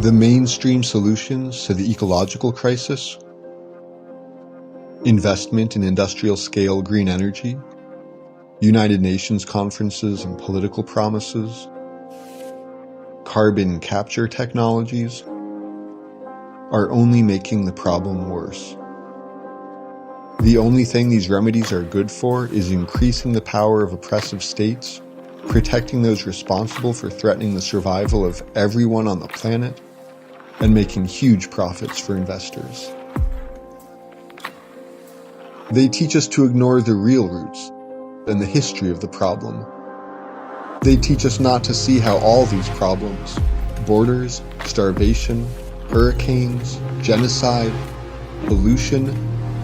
The mainstream solutions to the ecological crisis: investment in industrial-scale green energy, United Nations conferences and political promises, carbon capture technologies, are only making the problem worse. The only thing these remedies are good for is increasing the power of oppressive states, protecting those responsible for threatening the survival of everyone on the planet, and making huge profits for investors. They teach us to ignore the real roots and the history of the problem. They teach us not to see how all these problems, borders, starvation, hurricanes, genocide, pollution,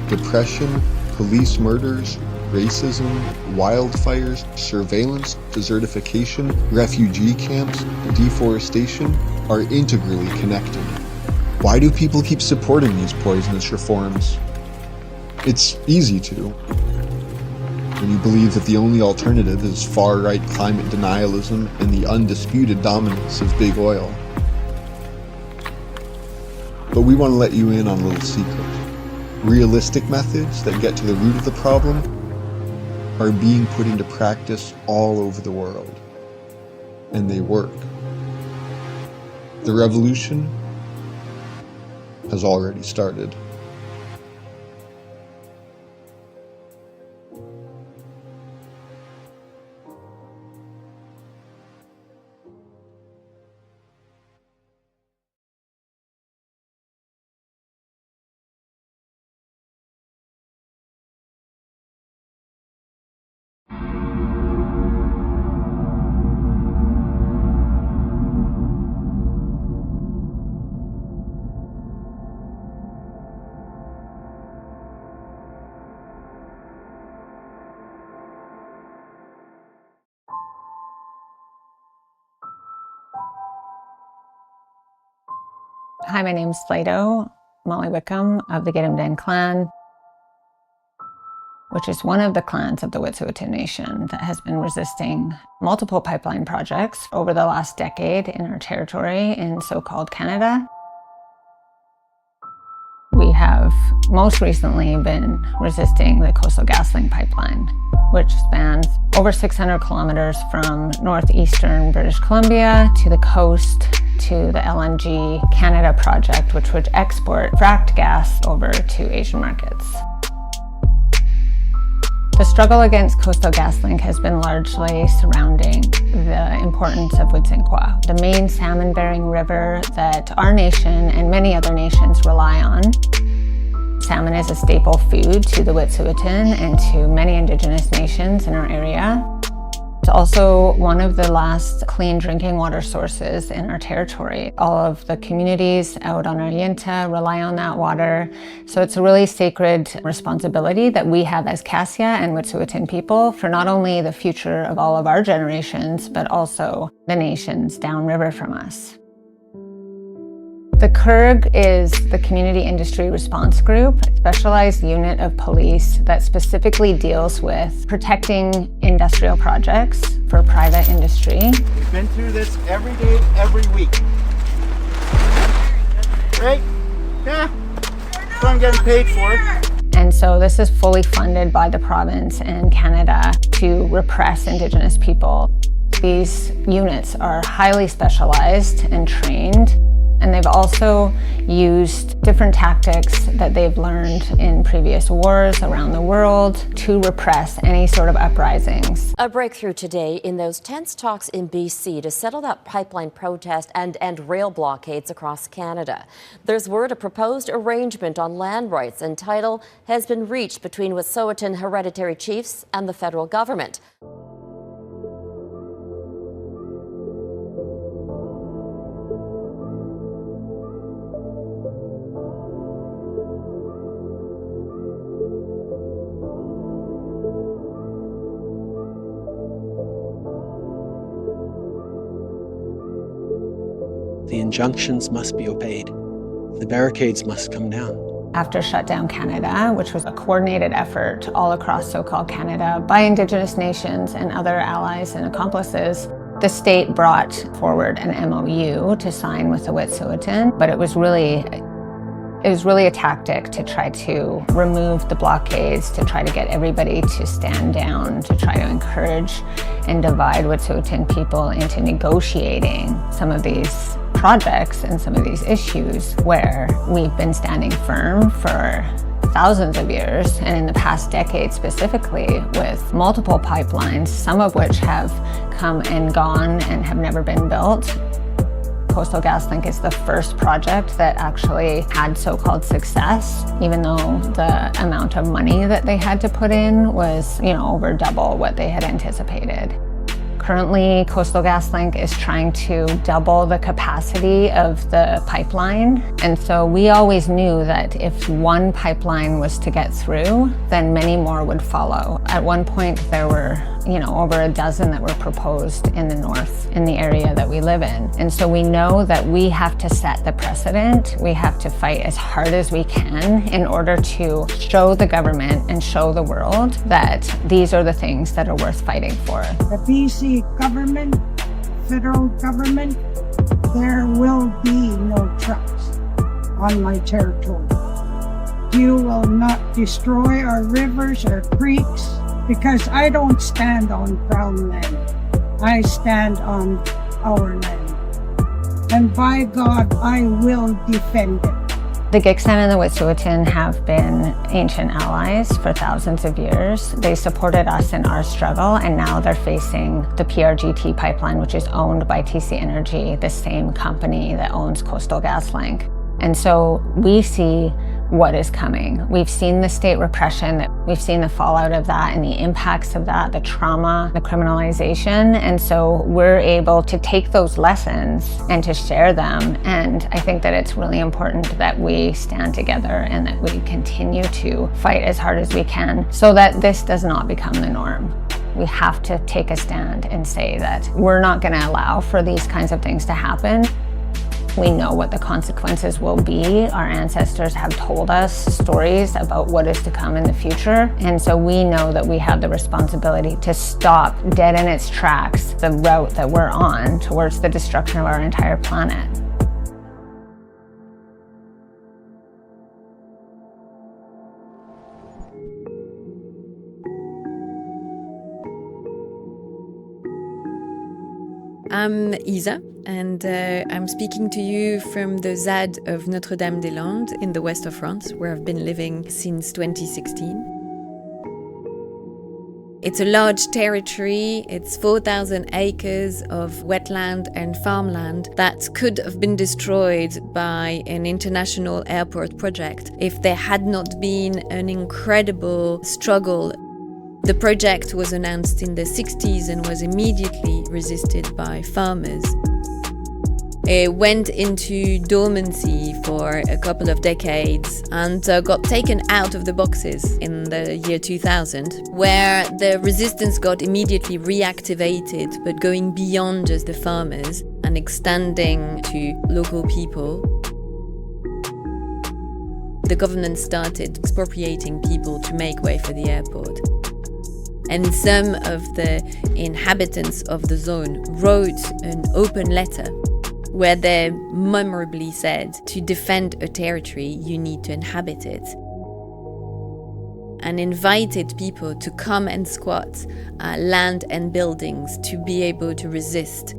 depression, police murders, racism, wildfires, surveillance, desertification, refugee camps, deforestation, are integrally connected. Why do people keep supporting these poisonous reforms? It's easy to. When you believe that the only alternative is far-right climate denialism and the undisputed dominance of big oil. But we want to let you in on a little secret. Realistic methods that get to the root of the problem are being put into practice all over the world. And they work. The revolution has already started. Hi, my name's Sleydo, Molly Wickham of the Gidimt'en clan, which is one of the clans of the Wet'suwet'en Nation that has been resisting multiple pipeline projects over the last decade in our territory in so-called Canada. We have most recently been resisting the Coastal GasLink pipeline, which spans over 600 kilometers from northeastern British Columbia to the coast to the LNG Canada project, which would export fracked gas over to Asian markets. The struggle against Coastal GasLink has been largely surrounding the importance of Wet'suwet'en, the main salmon-bearing river that our nation and many other nations rely on. Salmon is a staple food to the Wet'suwet'en and to many Indigenous nations in our area. It's also one of the last clean drinking water sources in our territory. All of the communities out on our Yinta rely on that water. So it's a really sacred responsibility that we have as Cassia and Wet'suwet'en people for not only the future of all of our generations, but also the nations downriver from us. The CIRG is the Community Industry Response Group, a specialized unit of police that specifically deals with protecting industrial projects for private industry. We've been through this every day, every week. Right? Yeah. That's what I'm getting paid for. And so this is fully funded by the province and Canada to repress Indigenous people. These units are highly specialized and trained. And they've also used different tactics that they've learned in previous wars around the world to repress any sort of uprisings. A breakthrough today in those tense talks in BC to settle that pipeline protest and end rail blockades across Canada. There's word a proposed arrangement on land rights and title has been reached between Wet'suwet'en hereditary chiefs and the federal government. The injunctions must be obeyed. The barricades must come down. After Shut Down Canada, which was a coordinated effort all across so-called Canada by Indigenous nations and other allies and accomplices, The state brought forward an MOU to sign with the Wet'suwet'en, but it was really a tactic to try to remove the blockades, to try to get everybody to stand down, to try to encourage and divide Wet'suwet'en people into negotiating some of these projects and some of these issues where we've been standing firm for thousands of years, and in the past decade specifically, with multiple pipelines, some of which have come and gone and have never been built. Coastal GasLink is the first project that actually had so-called success, even though the amount of money that they had to put in was, over double what they had anticipated. Currently, Coastal GasLink is trying to double the capacity of the pipeline. And so we always knew that if one pipeline was to get through, then many more would follow. At one point, there were over a dozen that were proposed in the north, in the area that we live in. And so we know that we have to set the precedent. We have to fight as hard as we can in order to show the government and show the world that these are the things that are worth fighting for. The BC government, federal government, there will be no trucks on my territory. You will not destroy our rivers or creeks, because I don't stand on Crown land. I stand on our land. And by God, I will defend it. The Gidimt'en and the Wet'suwet'en have been ancient allies for thousands of years. They supported us in our struggle, and now they're facing the PRGT pipeline, which is owned by TC Energy, the same company that owns Coastal GasLink. And so we see what is coming. We've seen the state repression, we've seen the fallout of that and the impacts of that, the trauma, the criminalization. And so we're able to take those lessons and to share them. And I think that it's really important that we stand together and that we continue to fight as hard as we can so that this does not become the norm. We have to take a stand and say that we're not going to allow for these kinds of things to happen. We know what the consequences will be. Our ancestors have told us stories about what is to come in the future. And so we know that we have the responsibility to stop dead in its tracks the route that we're on towards the destruction of our entire planet. I'm Isa, and I'm speaking to you from the ZAD of Notre-Dame-des-Landes in the west of France, where I've been living since 2016. It's a large territory. It's 4,000 acres of wetland and farmland that could have been destroyed by an international airport project if there had not been an incredible struggle. The project was announced in the 60s and was immediately resisted by farmers. It went into dormancy for a couple of decades and got taken out of the boxes in the year 2000, where the resistance got immediately reactivated, but going beyond just the farmers and extending to local people. The government started expropriating people to make way for the airport. And some of the inhabitants of the zone wrote an open letter where they memorably said, to defend a territory, you need to inhabit it. And invited people to come and squat land and buildings to be able to resist.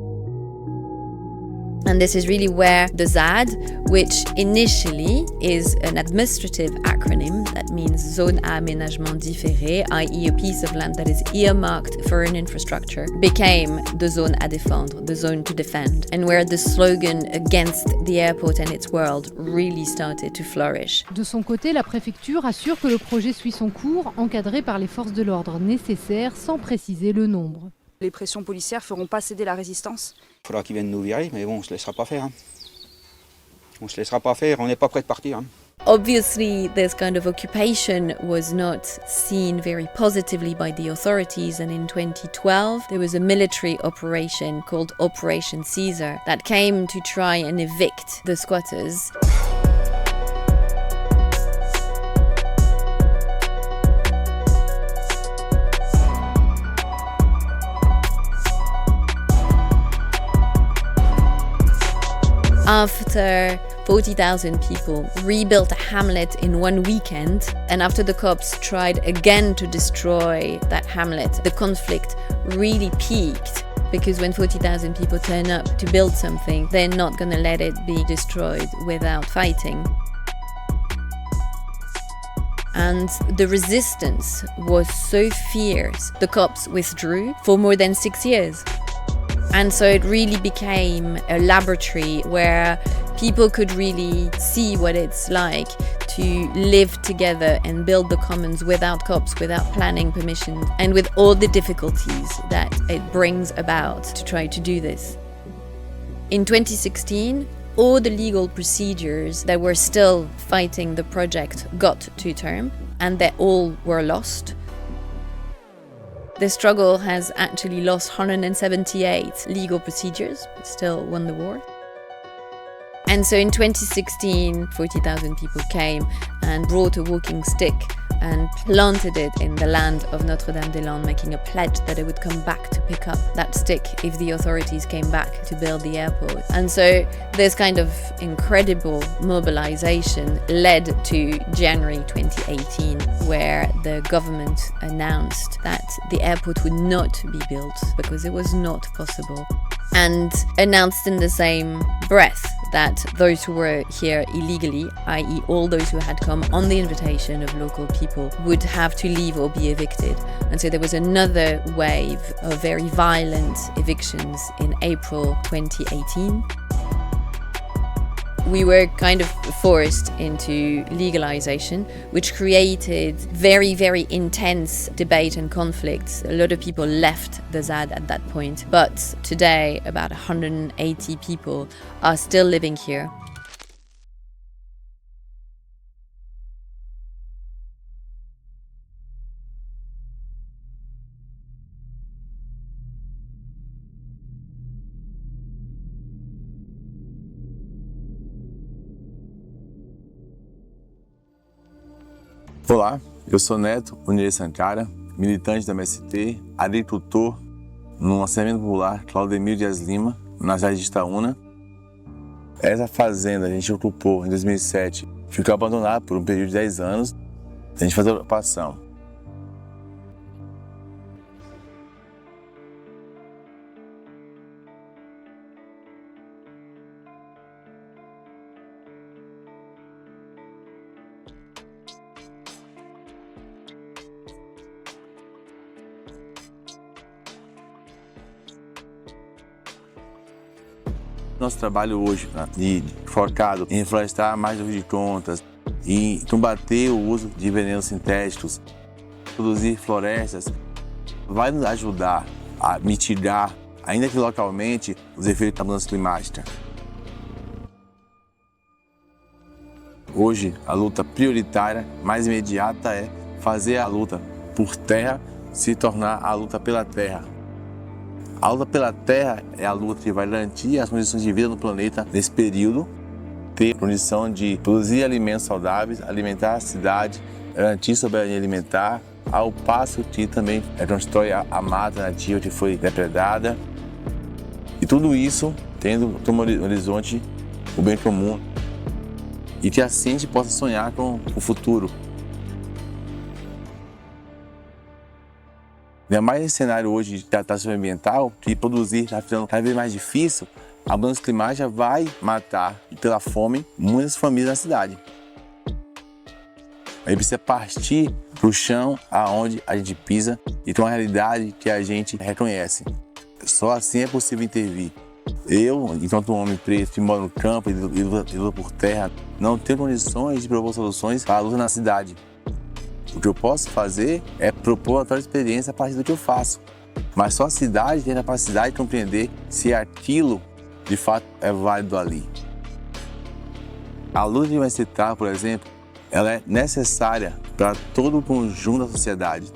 And this is really where the ZAD, which initially is an administrative acronym that means Zone à Aménagement Différé, i.e. a piece of land that is earmarked for an infrastructure, became the Zone à Défendre, the zone to defend, and where the slogan against the airport and its world really started to flourish. De son côté, la préfecture assure que le projet suit son cours, encadré par les forces de l'ordre nécessaires, sans préciser le nombre. Les pressions policières ne feront pas céder la résistance. Il faudra qu'ils viennent nous virer, mais bon, on ne se laissera pas faire. On ne se laissera pas faire, on n'est pas prêt de partir. Obviously, this kind of occupation was not seen very positively by the authorities, and in 2012 there was a military operation called Operation Caesar that came to try and evict the squatters. After 40,000 people rebuilt a hamlet in one weekend, and after the cops tried again to destroy that hamlet, the conflict really peaked. Because when 40,000 people turn up to build something, they're not going to let it be destroyed without fighting. And the resistance was so fierce, the cops withdrew for more than 6 years. And so it really became a laboratory where people could really see what it's like to live together and build the commons without cops, without planning permission, and with all the difficulties that it brings about to try to do this. In 2016, all the legal procedures that were still fighting the project got to term, and they all were lost. The struggle has actually lost 178 legal procedures, but still won the war. And so in 2016, 40,000 people came and brought a walking stick and planted it in the land of Notre-Dame-des-Landes, making a pledge that they would come back to pick up that stick if the authorities came back to build the airport. And so this kind of incredible mobilization led to January 2018, where the government announced that the airport would not be built because it was not possible, and announced in the same breath that those who were here illegally, i.e. all those who had come on the invitation of local people, would have to leave or be evicted. And so there was another wave of very violent evictions in April 2018. We were kind of forced into legalization, which created very, very intense debate and conflicts. A lot of people left the ZAD at that point. But today, about 180 people are still living here. Olá, eu sou Neto, Sankara, militante da MST, agricultor no assentramento popular Claudemir Dias Lima, na cidade de Itaúna. Essa fazenda a gente ocupou em 2007, ficou abandonada por um período de 10 anos, a gente fez a ocupação. Nosso trabalho hoje, focado em reflorestar mais do Rio de Contas, em combater o uso de venenos sintéticos, produzir florestas, vai nos ajudar a mitigar, ainda que localmente, os efeitos da mudança climática. Hoje, a luta prioritária, mais imediata, é fazer a luta por terra se tornar a luta pela terra. A luta pela terra é a luta que vai garantir as condições de vida no planeta nesse período, ter condição de produzir alimentos saudáveis, alimentar a cidade, garantir soberania alimentar, ao passo que também constrói a mata nativa que foi depredada. E tudo isso tendo como horizonte o bem comum e que assim a gente possa sonhar com o futuro. Ainda mais nesse cenário hoje de catástrofe ambiental, que produzir está ficando cada vez mais difícil, a mudança climática vai matar, pela fome, muitas famílias na cidade. A gente precisa partir para o chão aonde a gente pisa e ter uma realidade que a gente reconhece. Só assim é possível intervir. Eu, enquanto um homem preto que mora no campo e luta por terra, não tenho condições de propor soluções para a luta na cidade. O que eu posso fazer é propor a tua experiência a partir do que eu faço. Mas só a cidade tem a capacidade de compreender se aquilo, de fato, é válido ali. A luta universitária, por exemplo, ela é necessária para todo o conjunto da sociedade.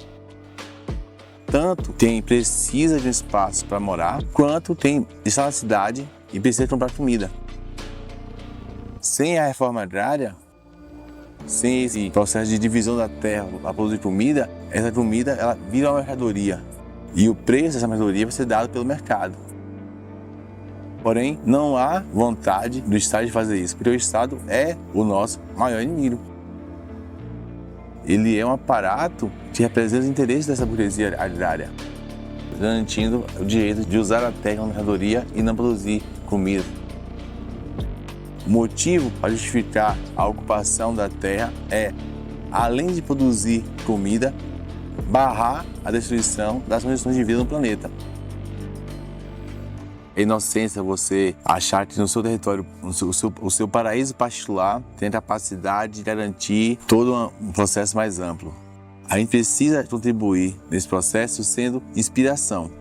Tanto quem precisa de um espaço para morar, quanto quem está na cidade e precisa comprar comida. Sem a reforma agrária, sem esse processo de divisão da terra para produzir comida, essa comida ela vira uma mercadoria. E o preço dessa mercadoria vai ser dado pelo mercado. Porém, não há vontade do Estado de fazer isso, porque o Estado é o nosso maior inimigo. Ele é um aparato que representa os interesses dessa burguesia agrária, garantindo o direito de usar a terra como mercadoria e não produzir comida. O motivo para justificar a ocupação da terra é, além de produzir comida, barrar a destruição das condições de vida no planeta. É inocência você achar que no seu território, o seu paraíso particular tem a capacidade de garantir todo um processo mais amplo. A gente precisa contribuir nesse processo sendo inspiração.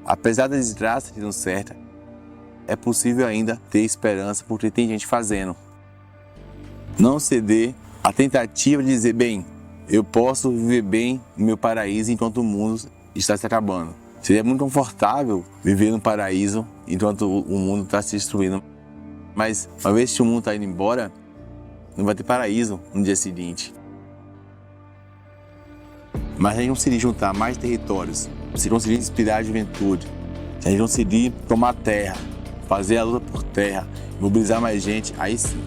Apesar da desgraça que não certa, é possível ainda ter esperança porque tem gente fazendo. Não ceder à tentativa de dizer, bem, eu posso viver bem no meu paraíso enquanto o mundo está se acabando. Seria muito confortável viver no paraíso enquanto o mundo está se destruindo. Mas, uma vez que o mundo está indo embora, não vai ter paraíso no dia seguinte. Mas se a gente conseguir juntar mais territórios, se conseguir inspirar a juventude, se a gente conseguir tomar terra, fazer a luta por terra, mobilizar mais gente, aí sim.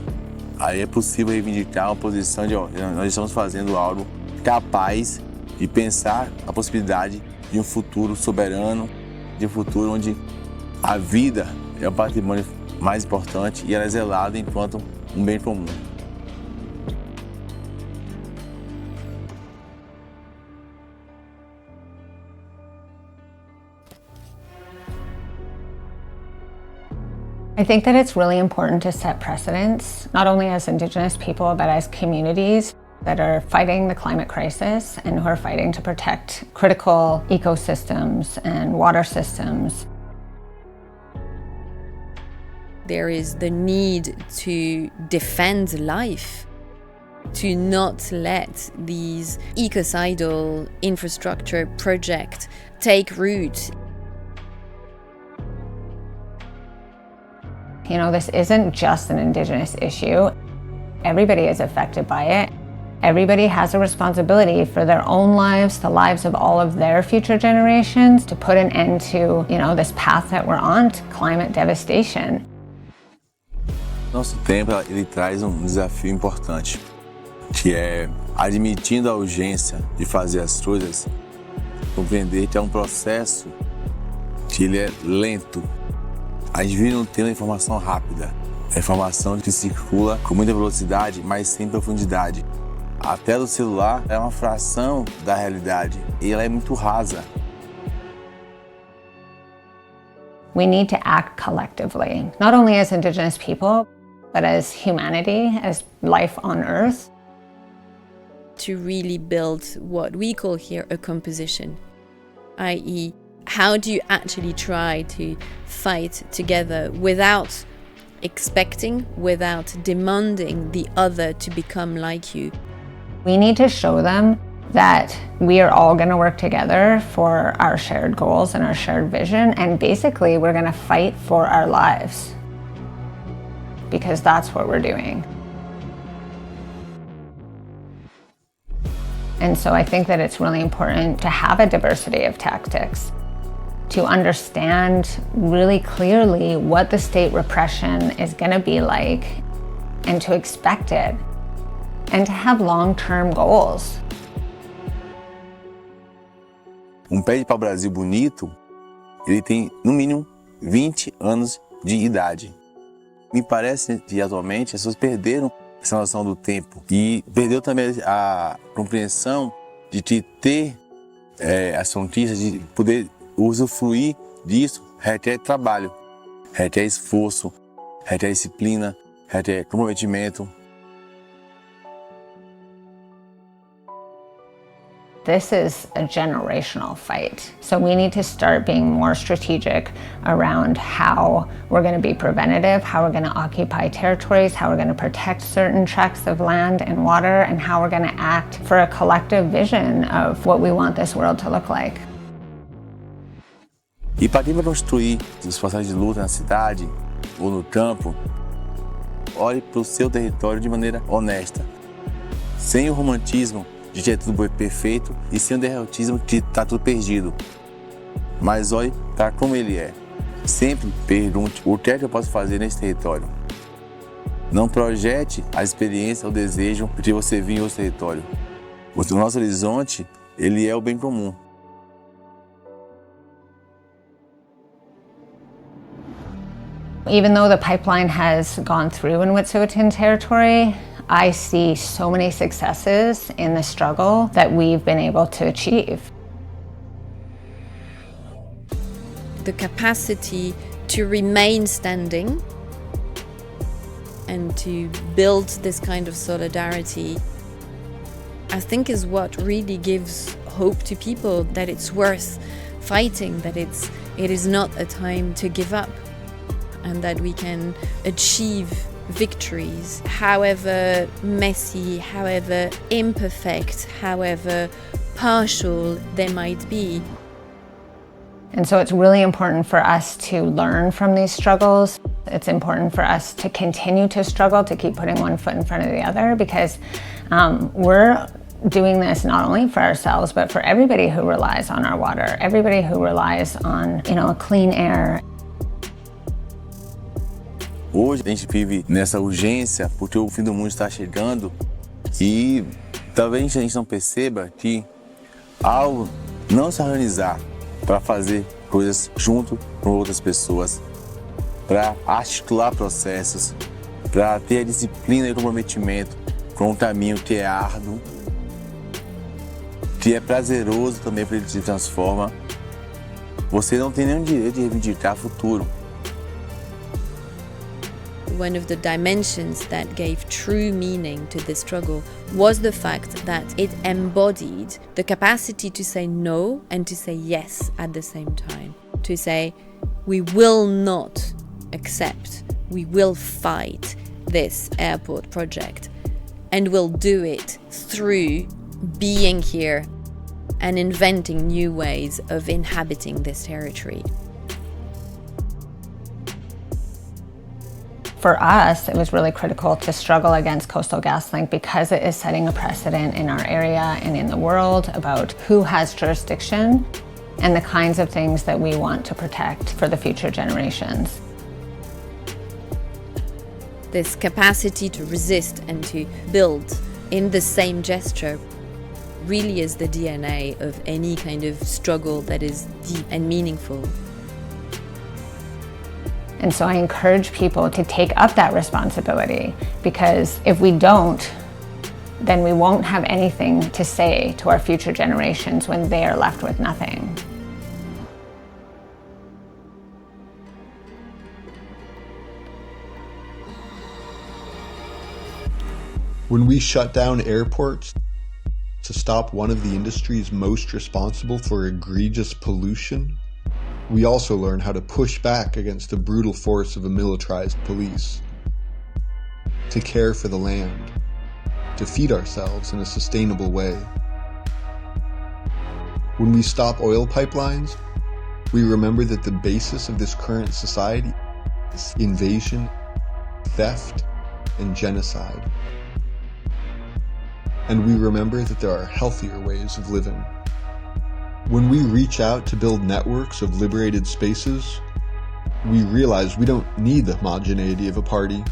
Aí é possível reivindicar uma posição de, nós estamos fazendo algo capaz de pensar a possibilidade de um futuro soberano, de um futuro onde a vida é o patrimônio mais importante e ela é zelada enquanto um bem comum. I think that it's really important to set precedents, not only as Indigenous people, but as communities that are fighting the climate crisis and who are fighting to protect critical ecosystems and water systems. There is the need to defend life, to not let these ecocidal infrastructure projects take root. You know, this isn't just an Indigenous issue. Everybody is affected by it. Everybody has a responsibility for their own lives, the lives of all of their future generations, to put an end to, you know, this path that we're on to climate devastation. Nosso tempo, ele traz um desafio importante, que é, admitindo a urgência de fazer as coisas, compreender que é um processo que ele é lento. A gente vive num tempo de informação rápida, a informação que circula com muita velocidade, mas sem profundidade. A tela do celular é uma fração da realidade e ela é muito rasa. We need to act collectively, not only as Indigenous people, but as humanity, as life on Earth. To really build what we call here a composition, i.e., how do you actually try to fight together without expecting, without demanding the other to become like you? We need to show them that we are all going to work together for our shared goals and our shared vision, and basically we're going to fight for our lives, because that's what we're doing. And so I think that it's really important to have a diversity of tactics, to understand really clearly what the state repression is going to be like, and to expect it, and to have long-term goals. Pé de pau-brasil bonito, ele tem no mínimo 20 anos de idade. Me parece que atualmente as pessoas perderam essa noção do tempo e perdeu também a compreensão de que ter as conquistas, de poder usufruir disso, requer trabalho, requer esforço, requer disciplina, requer comprometimento. This is a generational fight. So we need to start being more strategic around how we're going to be preventative, how we're going to occupy territories, how we're going to protect certain tracts of land and water, and how we're going to act for a collective vision of what we want this world to look like. E para quem vai construir os processos de luta na cidade ou no campo, olhe para o seu território de maneira honesta, sem o romantismo de que é tudo perfeito e sem o derrotismo de que está tudo perdido. Mas olhe para como ele é. Sempre pergunte o que é que eu posso fazer nesse território. Não projete a experiência ou desejo de você vir em outro território. O nosso horizonte, ele é o bem comum. Even though the pipeline has gone through in Wet'suwet'en territory, I see so many successes in the struggle that we've been able to achieve. The capacity to remain standing and to build this kind of solidarity, I think, is what really gives hope to people that it's worth fighting, that it is not a time to give up, and that we can achieve victories, however messy, however imperfect, however partial they might be. And so it's really important for us to learn from these struggles. It's important for us to continue to struggle, to keep putting one foot in front of the other, because we're doing this not only for ourselves, but for everybody who relies on our water, everybody who relies on, a clean air. Hoje a gente vive nessa urgência porque o fim do mundo está chegando e talvez a gente não perceba que ao não se organizar para fazer coisas junto com outras pessoas, para articular processos, para ter a disciplina e o comprometimento com um caminho que é árduo, que é prazeroso também porque ele se transforma, você não tem nenhum direito de reivindicar futuro. One of the dimensions that gave true meaning to this struggle was the fact that it embodied the capacity to say no and to say yes at the same time. To say, we will not accept, we will fight this airport project, and we'll do it through being here and inventing new ways of inhabiting this territory. For us, it was really critical to struggle against Coastal GasLink because it is setting a precedent in our area and in the world about who has jurisdiction and the kinds of things that we want to protect for the future generations. This capacity to resist and to build in the same gesture really is the DNA of any kind of struggle that is deep and meaningful. And so I encourage people to take up that responsibility, because if we don't, then we won't have anything to say to our future generations when they are left with nothing. When we shut down airports to stop one of the industries most responsible for egregious pollution, we also learn how to push back against the brutal force of a militarized police, to care for the land, to feed ourselves in a sustainable way. When we stop oil pipelines, we remember that the basis of this current society is invasion, theft, and genocide. And we remember that there are healthier ways of living. When we reach out to build networks of liberated spaces, we realize we don't need the homogeneity of a party.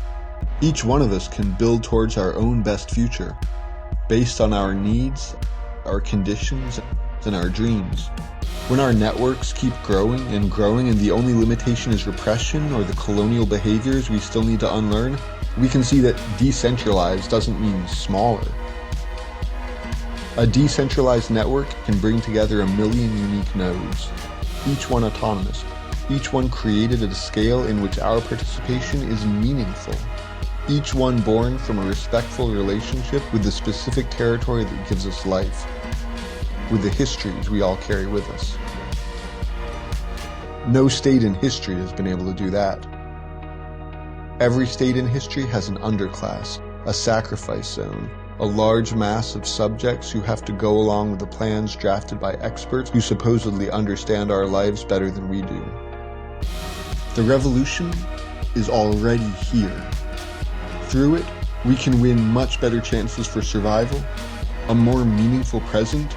Each one of us can build towards our own best future, based on our needs, our conditions, and our dreams. When our networks keep growing and the only limitation is repression or the colonial behaviors we still need to unlearn, we can see that decentralized doesn't mean smaller. A decentralized network can bring together 1 million unique nodes, each one autonomous, each one created at a scale in which our participation is meaningful, each one born from a respectful relationship with the specific territory that gives us life, with the histories we all carry with us. No state in history has been able to do that. Every state in history has an underclass, a sacrifice zone, a large mass of subjects who have to go along with the plans drafted by experts who supposedly understand our lives better than we do. The revolution is already here. Through it, we can win much better chances for survival, a more meaningful present,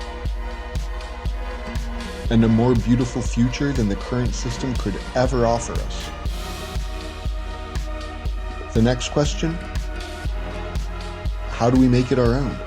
and a more beautiful future than the current system could ever offer us. The next question: how do we make it our own?